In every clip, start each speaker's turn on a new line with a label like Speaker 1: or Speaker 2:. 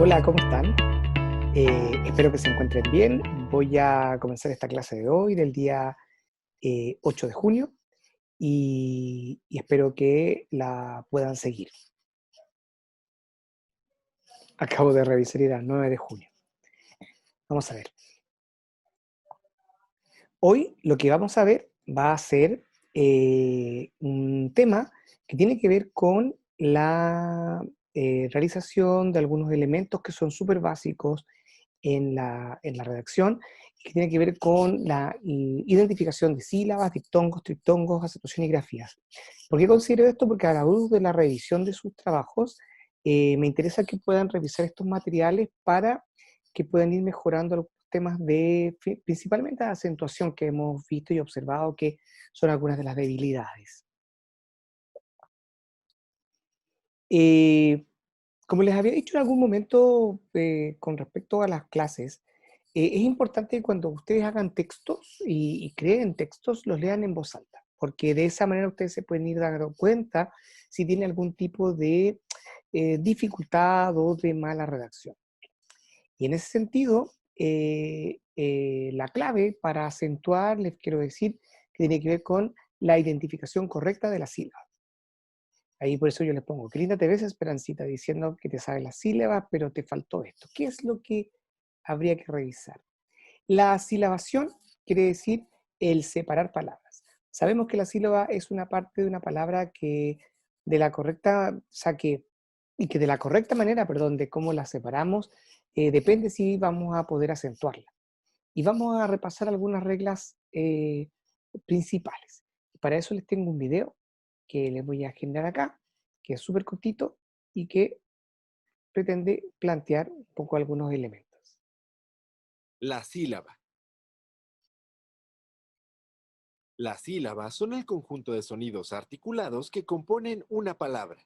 Speaker 1: Hola, ¿cómo están? Espero que se encuentren bien. Voy a comenzar esta clase de hoy, del día 8 de junio, y espero que la puedan seguir. Acabo de revisar y era 9 de junio. Vamos a ver. Hoy lo que vamos a ver va a ser un tema que tiene que ver con la realización de algunos elementos que son súper básicos en la redacción, que tiene que ver con la identificación de sílabas, diptongos, triptongos, acentuación y grafías. ¿Por qué considero esto? Porque a la luz de la revisión de sus trabajos, me interesa que puedan revisar estos materiales para que puedan ir mejorando los temas de, principalmente de acentuación que hemos visto y observado que son algunas de las debilidades. Eh, Como les había dicho en algún momento con respecto a las clases, es importante que cuando ustedes hagan textos y creen textos, los lean en voz alta, porque de esa manera ustedes se pueden ir dando cuenta si tienen algún tipo de dificultad o de mala redacción. Y en ese sentido, la clave para acentuar, les quiero decir, que tiene que ver con la identificación correcta de la sílaba. Ahí por eso yo les pongo, qué linda te ves, Esperancita, diciendo que te sabes las sílabas, pero te faltó esto. ¿Qué es lo que habría que revisar? La silabación quiere decir el separar palabras. Sabemos que la sílaba es una parte de una palabra que de la correcta, o sea, y que de la correcta manera, perdón, de cómo la separamos, depende si vamos a poder acentuarla. Y vamos a repasar algunas reglas principales. Para eso les tengo un video que les voy a generar acá, que es súper cortito y que pretende plantear un poco algunos elementos.
Speaker 2: La sílaba. Las sílabas son el conjunto de sonidos articulados que componen una palabra.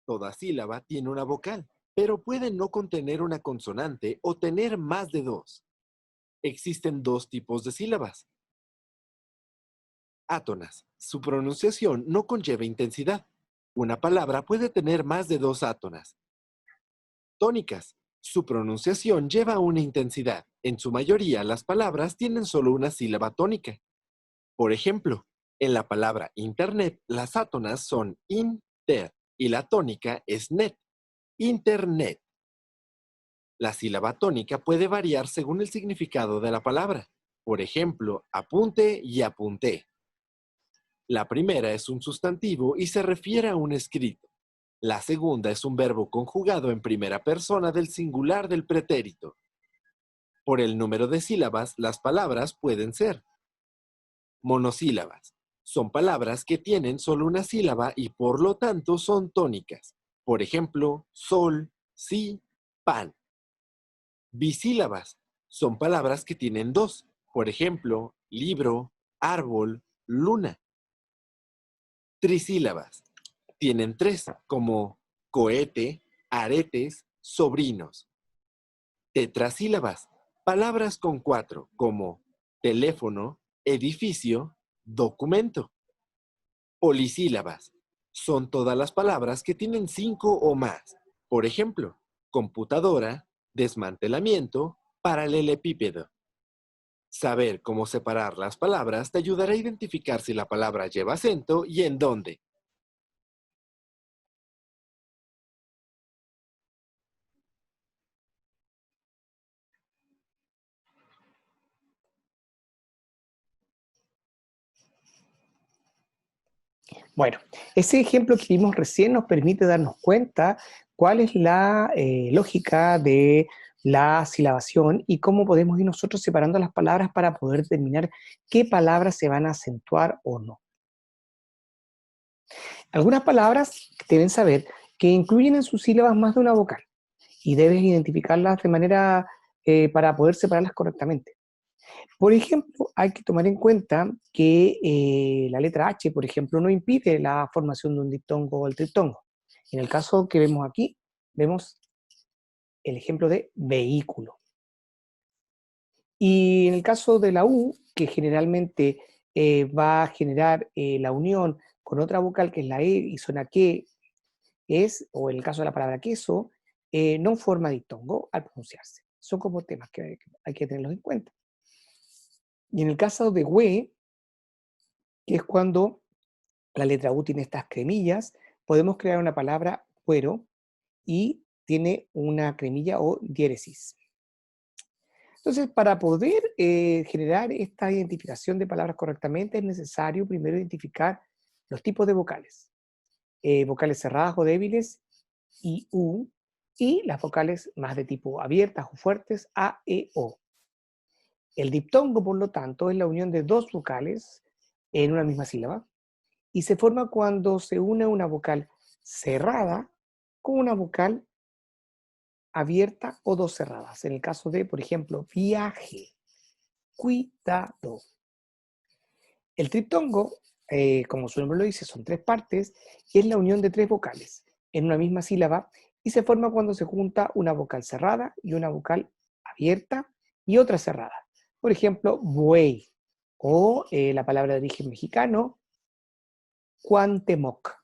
Speaker 2: Toda sílaba tiene una vocal, pero puede no contener una consonante o tener más de dos. Existen dos tipos de sílabas. Átonas. Su pronunciación no conlleva intensidad. Una palabra puede tener más de dos átonas. Tónicas. Su pronunciación lleva una intensidad. En su mayoría, las palabras tienen solo una sílaba tónica. Por ejemplo, en la palabra Internet, las átonas son IN-TER y la tónica es NET, Internet. La sílaba tónica puede variar según el significado de la palabra. Por ejemplo, apunte y apunté. La primera es un sustantivo y se refiere a un escrito. La segunda es un verbo conjugado en primera persona del singular del pretérito. Por el número de sílabas, las palabras pueden ser monosílabas. Son palabras que tienen solo una sílaba y por lo tanto son tónicas. Por ejemplo, sol, sí, pan. Bisílabas. Son palabras que tienen dos. Por ejemplo, libro, árbol, luna. Trisílabas. Tienen tres, como cohete, aretes, sobrinos. Tetrasílabas. Palabras con cuatro, como teléfono, edificio, documento. Polisílabas. Son todas las palabras que tienen cinco o más. Por ejemplo, computadora, desmantelamiento, paralelepípedo. Saber cómo separar las palabras te ayudará a identificar si la palabra lleva acento y en dónde.
Speaker 1: Bueno, ese ejemplo que vimos recién nos permite darnos cuenta cuál es la lógica de la silabación y cómo podemos ir nosotros separando las palabras para poder determinar qué palabras se van a acentuar o no. Algunas palabras deben saber que incluyen en sus sílabas más de una vocal y debes identificarlas de manera para poder separarlas correctamente. Por ejemplo, hay que tomar en cuenta que la letra H, por ejemplo, no impide la formación de un diptongo o el triptongo. En el caso que vemos aquí, vemos el ejemplo de vehículo. Y en el caso de la U, que generalmente va a generar la unión con otra vocal que es la E y suena que es, o en el caso de la palabra queso, no forma diptongo al pronunciarse. Son como temas que hay que tenerlos en cuenta. Y en el caso de we, que es cuando la letra U tiene estas cremillas, podemos crear una palabra cuero y tiene una cremilla o diéresis. Entonces, para poder generar esta identificación de palabras correctamente, es necesario primero identificar los tipos de vocales. Vocales cerradas o débiles, I, U, y las vocales más de tipo abiertas o fuertes, A, E, O. El diptongo, por lo tanto, es la unión de dos vocales en una misma sílaba y se forma cuando se une una vocal cerrada con una vocal abierta o dos cerradas. En el caso de, por ejemplo, viaje, cuidado. El triptongo, como su nombre lo dice, son tres partes y es la unión de tres vocales en una misma sílaba y se forma cuando se junta una vocal cerrada y una vocal abierta y otra cerrada. Por ejemplo, buey o la palabra de origen mexicano, Cuauhtémoc.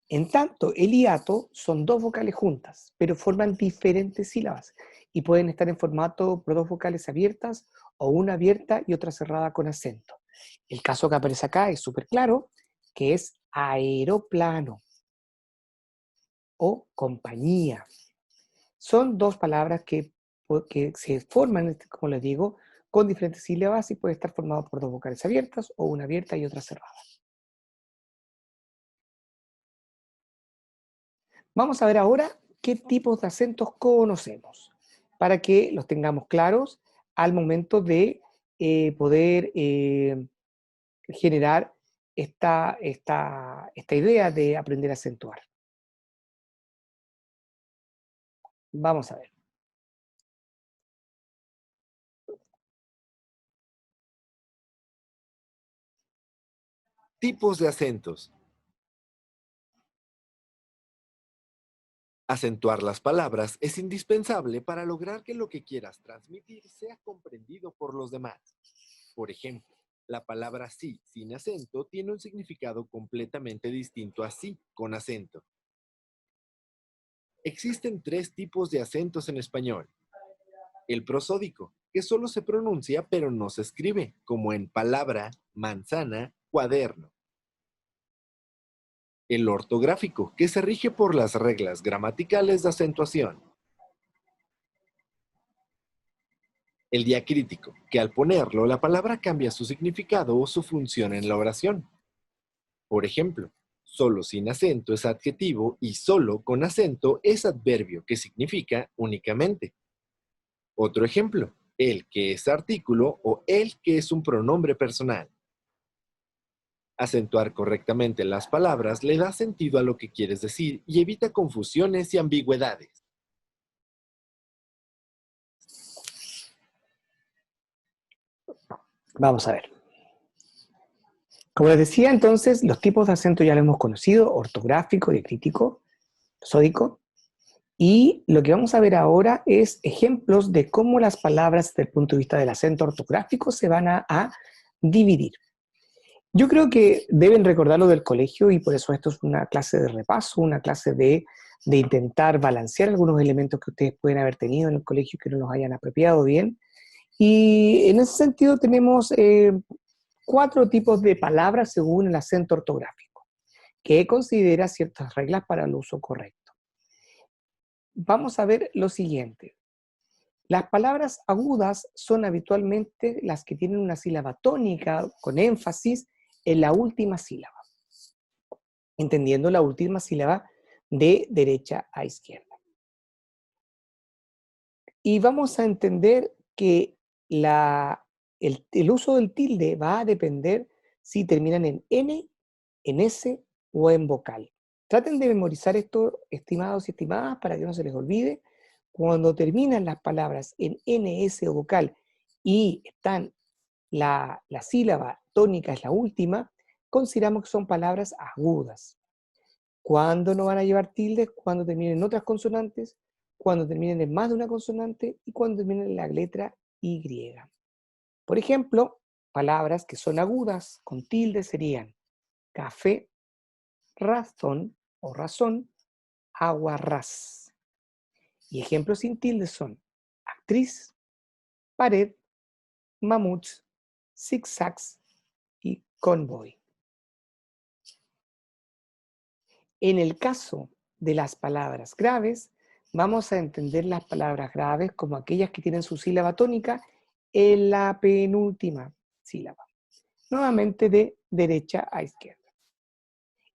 Speaker 1: En tanto, el hiato son dos vocales juntas, pero forman diferentes sílabas y pueden estar en formato por dos vocales abiertas o una abierta y otra cerrada con acento. El caso que aparece acá es súper claro, que es aeroplano o compañía. Son dos palabras que se forman, como les digo, con diferentes sílabas y puede estar formado por dos vocales abiertas o una abierta y otra cerrada. Vamos a ver ahora qué tipos de acentos conocemos, para que los tengamos claros al momento de poder generar esta idea de aprender a acentuar. Vamos a ver.
Speaker 2: Tipos de acentos. Acentuar las palabras es indispensable para lograr que lo que quieras transmitir sea comprendido por los demás. Por ejemplo, la palabra sí sin acento tiene un significado completamente distinto a sí con acento. Existen tres tipos de acentos en español. El prosódico, que solo se pronuncia pero no se escribe, como en palabra, manzana, cuaderno. El ortográfico, que se rige por las reglas gramaticales de acentuación. El diacrítico, que al ponerlo la palabra cambia su significado o su función en la oración. Por ejemplo, solo sin acento es adjetivo y solo con acento es adverbio, que significa únicamente. Otro ejemplo, el que es artículo o el que es un pronombre personal. Acentuar correctamente las palabras le da sentido a lo que quieres decir y evita confusiones y ambigüedades.
Speaker 1: Vamos a ver. Como les decía entonces, los tipos de acento ya lo hemos conocido, ortográfico, diacrítico, prosódico. Y lo que vamos a ver ahora es ejemplos de cómo las palabras desde el punto de vista del acento ortográfico se van a dividir. Yo creo que deben recordarlo del colegio y por eso esto es una clase de repaso, una clase de intentar balancear algunos elementos que ustedes pueden haber tenido en el colegio que no los hayan apropiado bien. Y en ese sentido tenemos cuatro tipos de palabras según el acento ortográfico, que considera ciertas reglas para el uso correcto. Vamos a ver lo siguiente. Las palabras agudas son habitualmente las que tienen una sílaba tónica con énfasis en la última sílaba, entendiendo la última sílaba de derecha a izquierda. Y vamos a entender que el uso del tilde va a depender si terminan en N, en S o en vocal. Traten de memorizar esto, estimados y estimadas, para que no se les olvide. Cuando terminan las palabras en N, S o vocal y están la sílaba tónica es la última, consideramos que son palabras agudas. ¿Cuándo no van a llevar tildes? Cuando terminen en otras consonantes, cuando terminen en más de una consonante y cuando terminen en la letra Y. Por ejemplo, palabras que son agudas con tilde serían café, razón o razón, aguarrás. Y ejemplos sin tilde son actriz, pared, mamuts, zigzags y convoy. En el caso de las palabras graves, vamos a entender las palabras graves como aquellas que tienen su sílaba tónica en la penúltima sílaba, nuevamente de derecha a izquierda.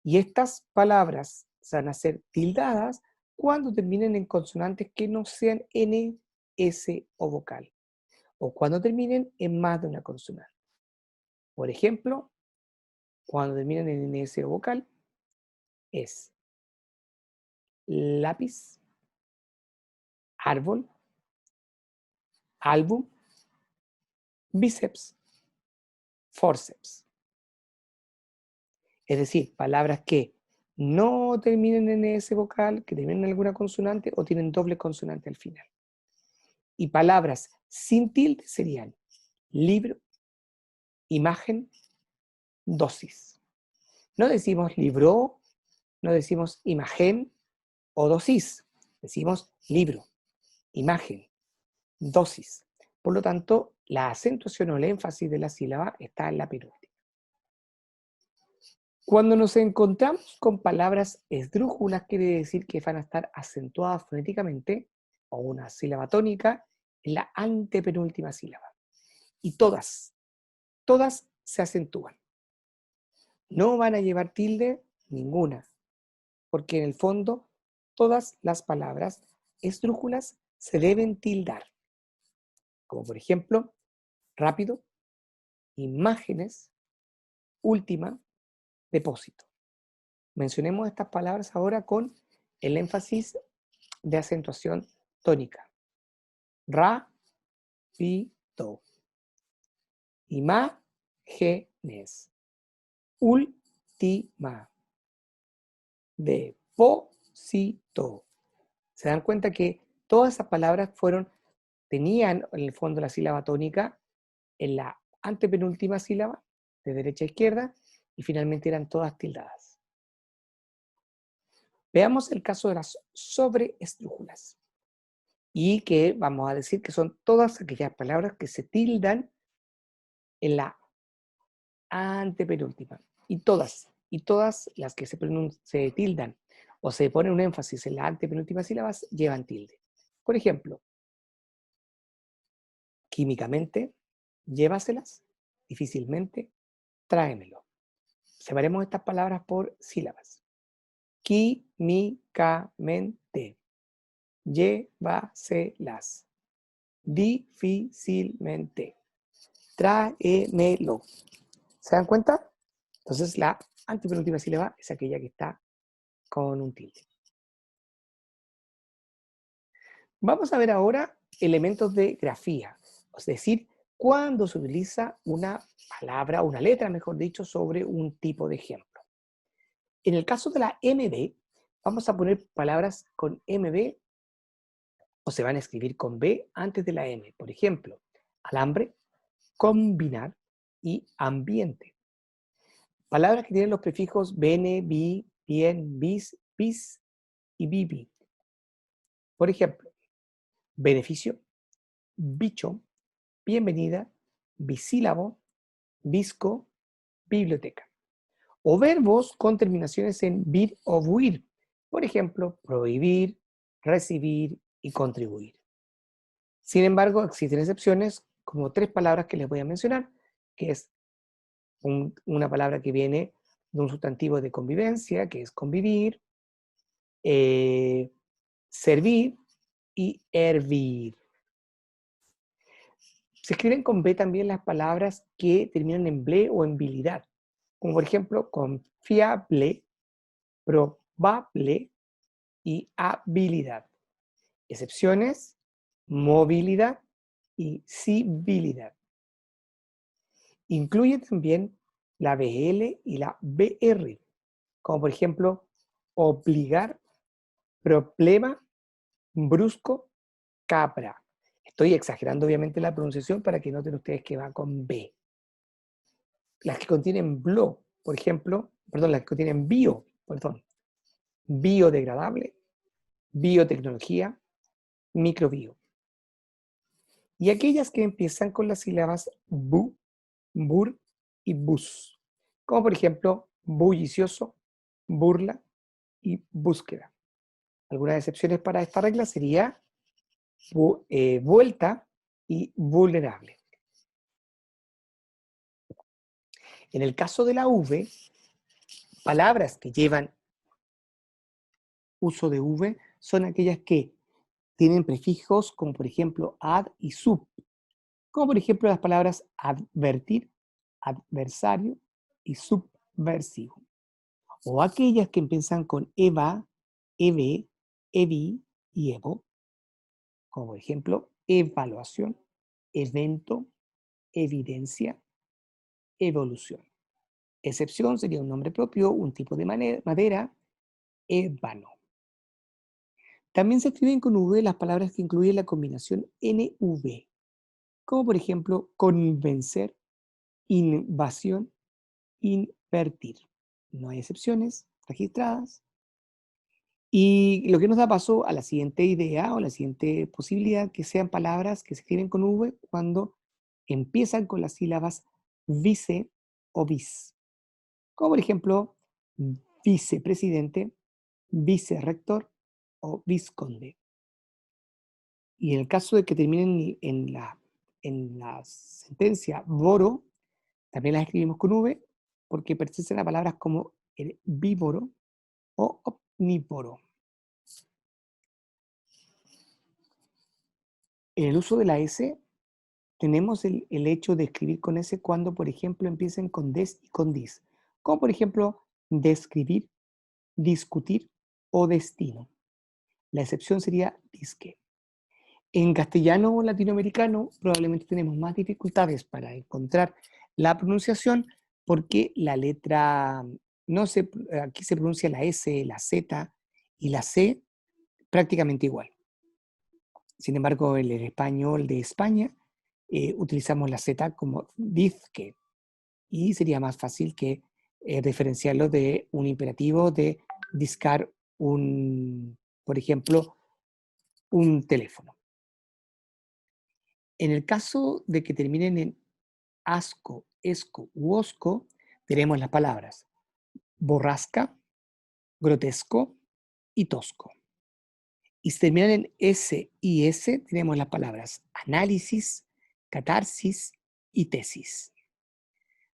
Speaker 1: Y estas palabras van a ser tildadas cuando terminen en consonantes que no sean N, S o vocal, o cuando terminen en más de una consonante. Por ejemplo, cuando terminen en N, S o vocal, es lápiz, árbol, álbum, bíceps, forceps. Es decir, palabras que no terminen en S vocal, que terminen en alguna consonante o tienen doble consonante al final. Y palabras sin tilde serían libro, imagen, dosis. No decimos libro, no decimos imagen o dosis. Decimos libro, imagen, dosis. Por lo tanto, la acentuación o el énfasis de la sílaba está en la penúltima. Cuando nos encontramos con palabras esdrújulas, quiere decir que van a estar acentuadas fonéticamente, o una sílaba tónica, en la antepenúltima sílaba. Y todas se acentúan. No van a llevar tilde ninguna, porque en el fondo todas las palabras esdrújulas se deben tildar. Como por ejemplo, rápido, imágenes, última, depósito. Mencionemos estas palabras ahora con el énfasis de acentuación tónica. Rápido, imágenes, última, depósito. Se dan cuenta que todas esas palabras tenían en el fondo la sílaba tónica en la antepenúltima sílaba, de derecha a izquierda, y finalmente eran todas tildadas. Veamos el caso de las sobreesdrújulas. Y que vamos a decir que son todas aquellas palabras que se tildan en la antepenúltima. Y todas las que se tildan o se pone un énfasis en la antepenúltima sílabas llevan tilde. Por ejemplo, químicamente, llévaselas, difícilmente, tráemelo. Separemos estas palabras por sílabas. Químicamente, llévaselas, difícilmente, tráemelo. ¿Se dan cuenta? Entonces la antepenúltima sílaba es aquella que está con un tilde. Vamos a ver ahora elementos de grafía, es decir, cuando se utiliza una palabra, una letra, mejor dicho, sobre un tipo de ejemplo. En el caso de la MB, vamos a poner palabras con MB o se van a escribir con B antes de la M. Por ejemplo, alambre, combinar y ambiente. Palabras que tienen los prefijos bene, bi, bien, bis, bis y bibi. Por ejemplo, beneficio, bicho, bienvenida, bisílabo, visco, biblioteca. O verbos con terminaciones en vir o buir. Por ejemplo, prohibir, recibir y contribuir. Sin embargo, existen excepciones, como 3 palabras que les voy a mencionar, que es una palabra que viene de un sustantivo de convivencia, que es convivir, servir y hervir. Se escriben con B también las palabras que terminan en ble o en bilidad, como por ejemplo confiable, probable y habilidad. Excepciones, movilidad y civilidad. Incluye también la BL y la BR, como por ejemplo obligar, problema, brusco, capra. Estoy exagerando obviamente la pronunciación para que noten ustedes que va con B. Las que contienen blo, por ejemplo, las que contienen bio, biodegradable, biotecnología, microbio. Y aquellas que empiezan con las sílabas bu, bur y bus, como por ejemplo bullicioso, burla y búsqueda. Algunas excepciones para esta regla sería vuelta y vulnerable. En el caso de la V, palabras que llevan uso de V son aquellas que tienen prefijos como por ejemplo ad y sub, como por ejemplo las palabras advertir, adversario y subversivo. O aquellas que empiezan con eva, eve, evi y evo, como por ejemplo evaluación, evento, evidencia, evolución. Excepción sería un nombre propio, un tipo de madera, ébano. También se escriben con V las palabras que incluyen la combinación NV, como por ejemplo convencer, invasión, invertir. No hay excepciones registradas. Y lo que nos da paso a la siguiente idea o la siguiente posibilidad, que sean palabras que se escriben con V cuando empiezan con las sílabas vice o vis. Como por ejemplo, vicepresidente, vicerrector o visconde. Y en el caso de que terminen en la sentencia boro, también las escribimos con V porque pertenecen a palabras como el vívoro o omnívoro. En el uso de la S, tenemos el hecho de escribir con S cuando, por ejemplo, empiecen con des y con dis. Como por ejemplo, describir, discutir o destino. La excepción sería disque. En castellano latinoamericano probablemente tenemos más dificultades para encontrar la pronunciación porque la letra, no se, aquí se pronuncia la S, la Z y la C prácticamente igual. Sin embargo, en el español de España utilizamos la Z como dizque y sería más fácil que diferenciarlo de un imperativo de discar por ejemplo, un teléfono. En el caso de que terminen en asco, esco u osco, tenemos las palabras borrasca, grotesco y tosco. Y si terminan en S y S, tenemos las palabras análisis, catarsis y tesis.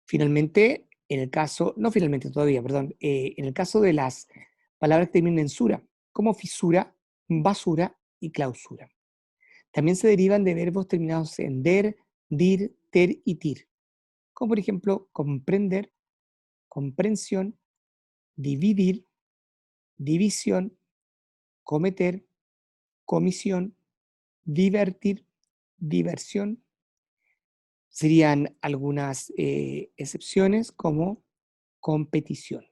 Speaker 1: Finalmente, no finalmente todavía, perdón, en el caso de las palabras que terminan en sura, como fisura, basura y clausura. También se derivan de verbos terminados en der, dir, ter y tir, como por ejemplo comprender, comprensión, dividir, división, cometer, comisión, divertir, diversión. Serían algunas excepciones como competición.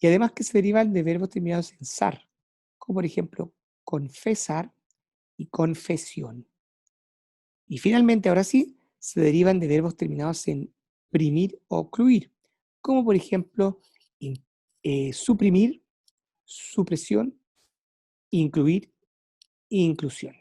Speaker 1: Y además que se derivan de verbos terminados en sar, como por ejemplo confesar y confesión. Y finalmente, ahora sí, se derivan de verbos terminados en primir o cluir, como por ejemplo suprimir, supresión, incluir e inclusión.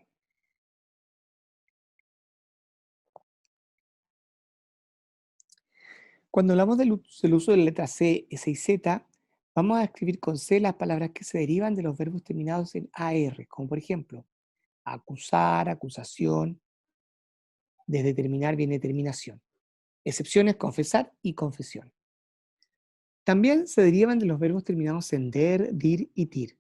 Speaker 1: Cuando hablamos del uso de la letra C, S y Z, vamos a escribir con C las palabras que se derivan de los verbos terminados en AR, como por ejemplo acusar, acusación, desde terminar viene terminación. Excepciones, confesar y confesión. También se derivan de los verbos terminados en der, dir y tir.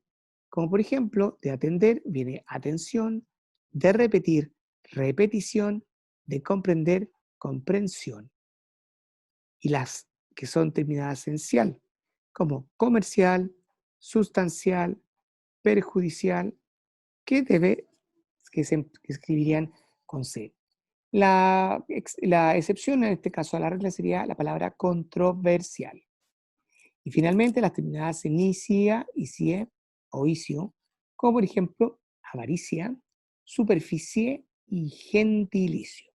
Speaker 1: Como por ejemplo, de atender viene atención, de repetir, repetición, de comprender, comprensión. Y las que son terminadas en cial, como comercial, sustancial, perjudicial, que se escribirían con C. La excepción en este caso a la regla sería la palabra controversial. Y finalmente las terminadas en icia, icie o icio, como por ejemplo avaricia, superficie y gentilicio.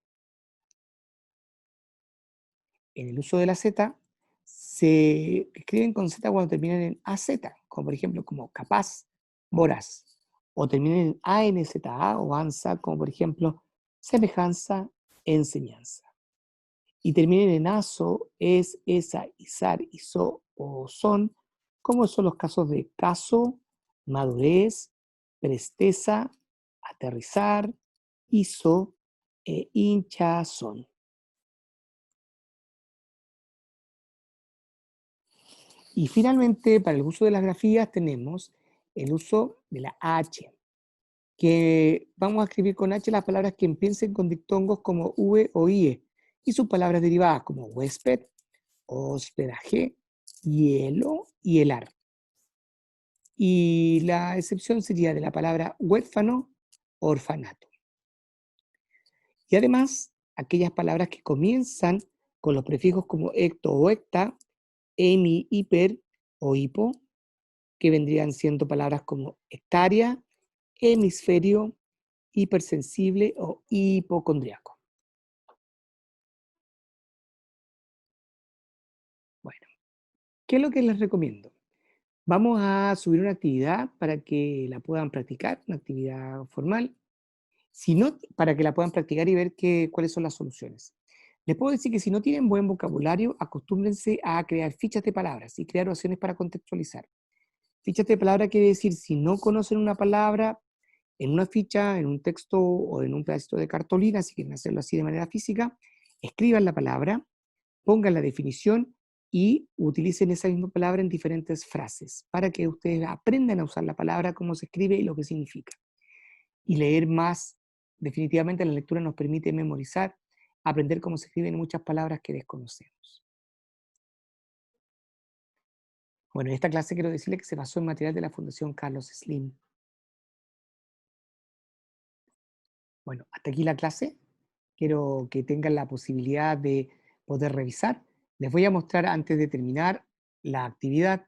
Speaker 1: En el uso de la Z se escriben con Z cuando terminan en AZ, como por ejemplo como capaz, voraz, o terminen en ANZA o ANSA, como por ejemplo semejanza, enseñanza. Y terminen en aso, es, esa, izar, iso o son, como son los casos de caso, madurez, presteza, aterrizar, hizo e hinchazón. Y finalmente, para el uso de las grafías tenemos el uso de la H, que vamos a escribir con H las palabras que empiecen con diptongos como V o IE, y sus palabras derivadas como huésped, hospedaje, hielo y helar. Y la excepción sería de la palabra huérfano, orfanato. Y además, aquellas palabras que comienzan con los prefijos como ecto o ecta, hemi, hiper o hipo, que vendrían siendo palabras como hectárea, hemisferio, hipersensible o hipocondriaco. Bueno, ¿qué es lo que les recomiendo? Vamos a subir una actividad para que la puedan practicar, una actividad formal, si no, para que la puedan practicar y ver cuáles son las soluciones. Les puedo decir que si no tienen buen vocabulario, acostúmbrense a crear fichas de palabras y crear oraciones para contextualizar. Fichas de palabra quiere decir, si no conocen una palabra, en una ficha, en un texto o en un pedacito de cartulina, si quieren hacerlo así de manera física, escriban la palabra, pongan la definición y utilicen esa misma palabra en diferentes frases para que ustedes aprendan a usar la palabra, cómo se escribe y lo que significa. Y leer más, definitivamente la lectura nos permite memorizar, aprender cómo se escriben muchas palabras que desconocemos. Bueno, en esta clase quiero decirles que se basó en material de la Fundación Carlos Slim. Bueno, hasta aquí la clase. Quiero que tengan la posibilidad de poder revisar. Les voy a mostrar antes de terminar la actividad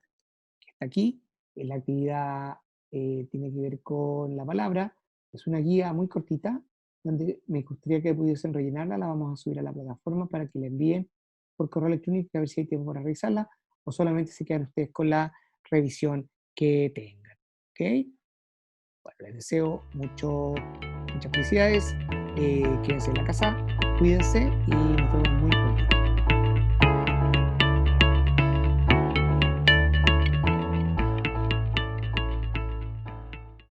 Speaker 1: que está aquí. La actividad tiene que ver con la palabra. Es una guía muy cortita donde me gustaría que pudiesen rellenarla. La vamos a subir a la plataforma para que la envíen por correo electrónico a ver si hay tiempo para revisarla o solamente se quedan ustedes con la revisión que tengan. ¿Ok? Bueno, les deseo muchas felicidades, quédense en la casa, cuídense y nos vemos muy